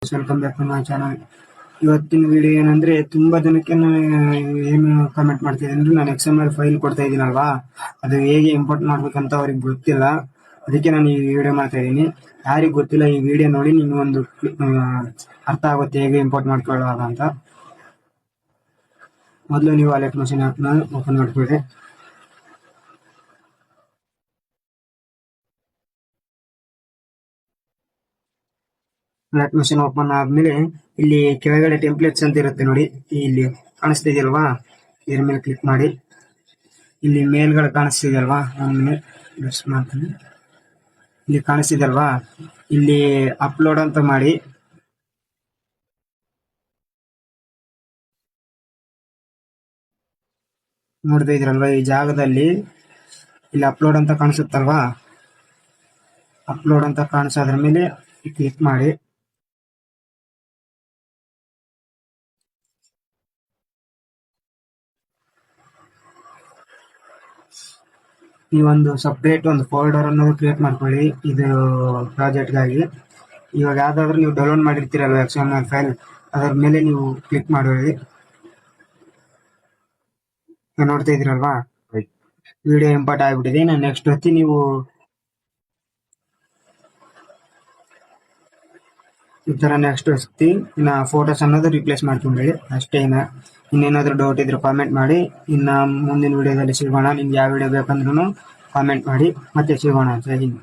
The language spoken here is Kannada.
Friends, welcome back to my channel. ಇವತ್ತಿನ ವಿಡಿಯೋ ಏನಂದ್ರೆ, ತುಂಬಾ ಜನಕ್ಕೆ ನಾನು ಏನು ಕಮೆಂಟ್ ಮಾಡ್ತಿದ್ದೀನಿ ಅಂದ್ರೆ, ನಾನು XML ಫೈಲ್ ಕೊಡ್ತಾ ಇದ್ದೀನಲ್ವಾ, ಅದು ಹೇಗೆ ಇಂಪೋರ್ಟ್ ಮಾಡ್ಬೇಕಂತ ಅವ್ರಿಗೆ ಗೊತ್ತಿಲ್ಲ. ಅದಕ್ಕೆ ನಾನು ಈ ವಿಡಿಯೋ ಮಾಡ್ತಾ ಇದ್ದೀನಿ. ಯಾರಿಗೆ ಗೊತ್ತಿಲ್ಲ, ಈ ವಿಡಿಯೋ ನೋಡಿ ನಿಮ್ಗೊಂದು ಅರ್ಥ ಆಗುತ್ತೆ ಹೇಗೆ ಇಂಪೋರ್ಟ್ ಮಾಡ್ಕೊಳ್ಳೋದು ಅಂತ. ಮೊದಲು ನೀವು ಅಲೆಟ್ ಮಷೀನ್ ಆ್ಯಪ್ನ ಓಪನ್ ಮಾಡ್ಕೊಳ್ಳಿ. ಅಲೆಟ್ ಮಷೀನ್ ಓಪನ್ ಆದ್ಮೇಲೆ ಇಲ್ಲಿ ಕೆಳಗಡೆ ಟೆಂಪ್ಲೇಟ್ಸ್ ಅಂತ ಇರುತ್ತೆ ನೋಡಿ, ಇಲ್ಲಿ ಕಾಣಿಸ್ತಿದೆಯಲ್ವಾ, ಇದ್ರ ಮೇಲೆ ಕ್ಲಿಕ್ ಮಾಡಿ. ಇಲ್ಲಿ ಮೇಲ್ಗಳು ಕಾಣಿಸ್ತಿದೆಯಲ್ವಾ, ನಾನು ಪ್ರೆಸ್ ಮಾಡ್ತೀನಿ. ಇಲ್ಲಿ ಕಾಣಿಸ್ತಿದೆಯಲ್ವಾ, ಇಲ್ಲಿ ಅಪ್ಲೋಡ್ ಅಂತ ಮಾಡಿ. ನೋಡ್ತಾ ಇದ್ರಲ್ವಾ, ಈ ಜಾಗದಲ್ಲಿ ಇಲ್ಲಿ ಅಪ್ಲೋಡ್ ಅಂತ ಕಾಣಿಸುತ್ತಲ್ವಾ, ಅಪ್ಲೋಡ್ ಅಂತ ಕಾಣಿಸೋದ್ರ ಮೇಲೆ ಕ್ಲಿಕ್ ಮಾಡಿ. ಈ ಒಂದು ಸಪ್ರೇಟ್ ಒಂದು ಫೋಲ್ಡರ್ ಅನ್ನೋದು ಕ್ರಿಯೇಟ್ ಮಾಡ್ಕೊಳ್ಳಿ ಇದು ಪ್ರಾಜೆಕ್ಟ್ಗಾಗಿ. ಇವಾಗ ಯಾವ್ದಾದ್ರು ನೀವು ಡೌನ್ಲೋಡ್ ಮಾಡಿರ್ತೀರಲ್ವ XML ಫೈಲ್, ಅದರ ಮೇಲೆ ನೀವು ಕ್ಲಿಕ್ ಮಾಡಿ. ನೋಡ್ತಾ ಇದ್ದೀರಲ್ವಾ, ವಿಡಿಯೋ ಇಂಪೋರ್ಟ್ ಆಗಿಬಿಟ್ಟಿದೆ. ನಾನು ನೆಕ್ಸ್ಟ್ ಹೊತ್ತಿ ನೀವು ಈ ತರ ನೆಕ್ಸ್ಟ್ ಹೊತ್ತಿ ಇನ್ನ ಫೋಟೋಸ್ ಅನ್ನೋದು ರಿಪ್ಲೇಸ್ ಮಾಡ್ಕೊಂಡ್ರಿ ಅಷ್ಟೇ. ಇನ್ನೇನಾದ್ರೂ ಡೌಟ್ ಇದ್ರೆ ಕಾಮೆಂಟ್ ಮಾಡಿ. ಇನ್ನ ಮುಂದಿನ ವಿಡಿಯೋದಲ್ಲಿ ಸಿಗೋಣ. ನಿಮ್ಗೆ ಯಾವ ವಿಡಿಯೋ ಬೇಕಂದ್ರೂ ಕಾಮೆಂಟ್ ಮಾಡಿ. ಮತ್ತೆ ಸಿಗೋಣ. ಜೈ ಹಿಂದ್.